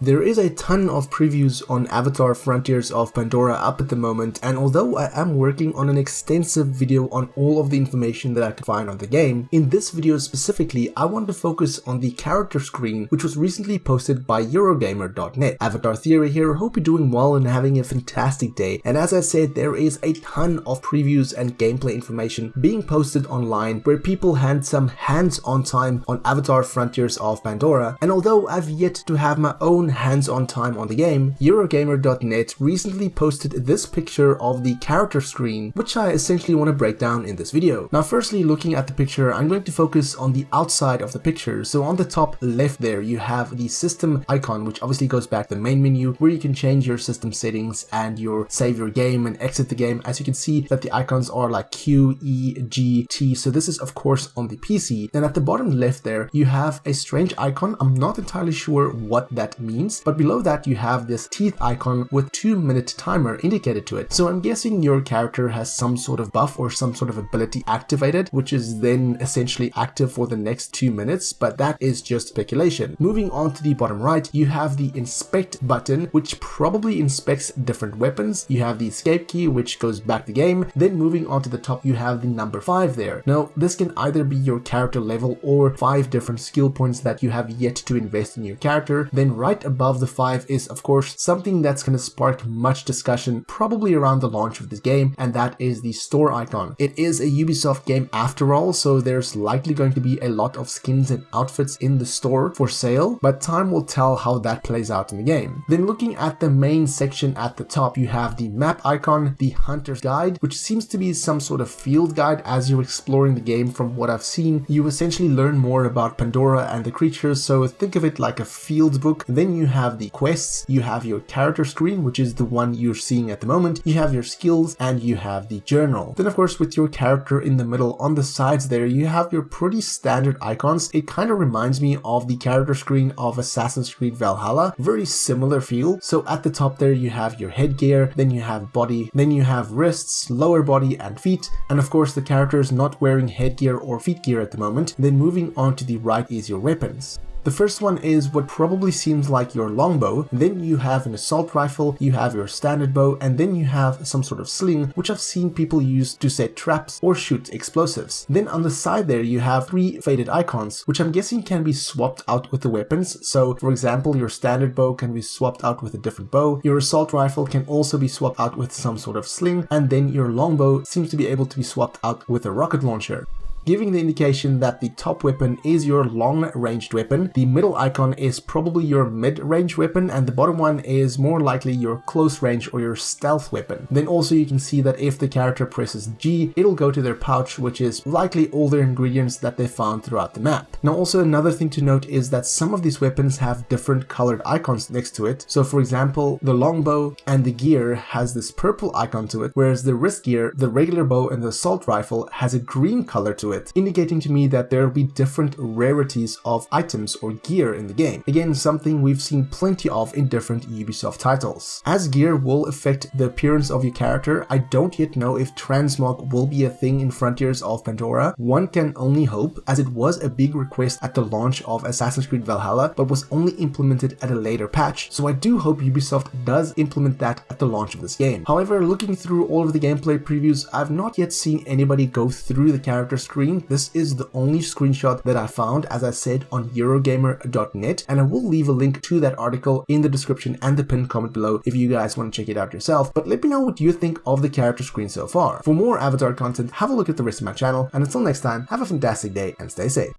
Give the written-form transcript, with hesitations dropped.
There is a ton of previews on Avatar Frontiers of Pandora up at the moment, and although I am working on an extensive video on all of the information that I could find on the game, in this video specifically I want to focus on the character screen which was recently posted by Eurogame.net. Avatar Theory here, hope you're doing well and having a fantastic day, and as I said, there is a ton of previews and gameplay information being posted online where people had some hands-on time on Avatar Frontiers of Pandora, and although I've yet to have my own hands-on time on the game, Eurogamer.net recently posted this picture of the character screen, which I essentially want to break down in this video. Now firstly, looking at the picture, I'm going to focus on the outside of the picture. So on the top left there, you have the system icon, which obviously goes back to the main menu where you can change your system settings and save your game and exit the game. As you can see that the icons are like Q, E, G, T. So this is of course on the PC. Then at the bottom left there, you have a strange icon. I'm not entirely sure what that means, but below that you have this teeth icon with 2-minute timer indicated to it. So I'm guessing your character has some sort of buff or some sort of ability activated, which is then essentially active for the next 2 minutes, but that is just speculation. Moving on to the bottom right, you have the inspect button, which probably inspects different weapons. You have the escape key, which goes back the game. Then moving on to the top, you have the number 5 there. Now this can either be your character level or 5 different skill points that you have yet to invest in your character. Then right above the 5 is of course something that's going to spark much discussion probably around the launch of this game, and that is the store icon. It is a Ubisoft game after all, so there's likely going to be a lot of skins and outfits in the store for sale, but time will tell how that plays out in the game. Then looking at the main section at the top, you have the map icon, the hunter's guide, which seems to be some sort of field guide. As you're exploring the game, from what I've seen, you essentially learn more about Pandora and the creatures, so think of it like a field book. Then you have the quests, you have your character screen, which is the one you're seeing at the moment, you have your skills, and you have the journal. Then of course with your character in the middle, on the sides there, you have your pretty standard icons. It kind of reminds me of the character screen of Assassin's Creed Valhalla, very similar feel. So at the top there you have your headgear, then you have body, then you have wrists, lower body and feet, and of course the character is not wearing headgear or feet gear at the moment. Then moving on to the right is your weapons. The first one is what probably seems like your longbow, then you have an assault rifle, you have your standard bow, and then you have some sort of sling, which I've seen people use to set traps or shoot explosives. Then on the side there you have 3 faded icons, which I'm guessing can be swapped out with the weapons. So for example, your standard bow can be swapped out with a different bow, your assault rifle can also be swapped out with some sort of sling, and then your longbow seems to be able to be swapped out with a rocket launcher, giving the indication that the top weapon is your long-ranged weapon, the middle icon is probably your mid-range weapon, and the bottom one is more likely your close-range or your stealth weapon. Then also you can see that if the character presses G, it'll go to their pouch, which is likely all their ingredients that they found throughout the map. Now also another thing to note is that some of these weapons have different colored icons next to it. So for example, the longbow and the gear has this purple icon to it, whereas the wrist gear, the regular bow, and the assault rifle has a green color to it, indicating to me that there will be different rarities of items or gear in the game. Again, something we've seen plenty of in different Ubisoft titles. As gear will affect the appearance of your character, I don't yet know if transmog will be a thing in Frontiers of Pandora. One can only hope, as it was a big request at the launch of Assassin's Creed Valhalla, but was only implemented at a later patch. So I do hope Ubisoft does implement that at the launch of this game. However, looking through all of the gameplay previews, I've not yet seen anybody go through the character screen. This is the only screenshot that I found, as I said, on Eurogamer.net, and I will leave a link to that article in the description and the pinned comment below if you guys want to check it out yourself. But let me know what you think of the character screen so far. For more Avatar content, have a look at the rest of my channel, and until next time, have a fantastic day and stay safe.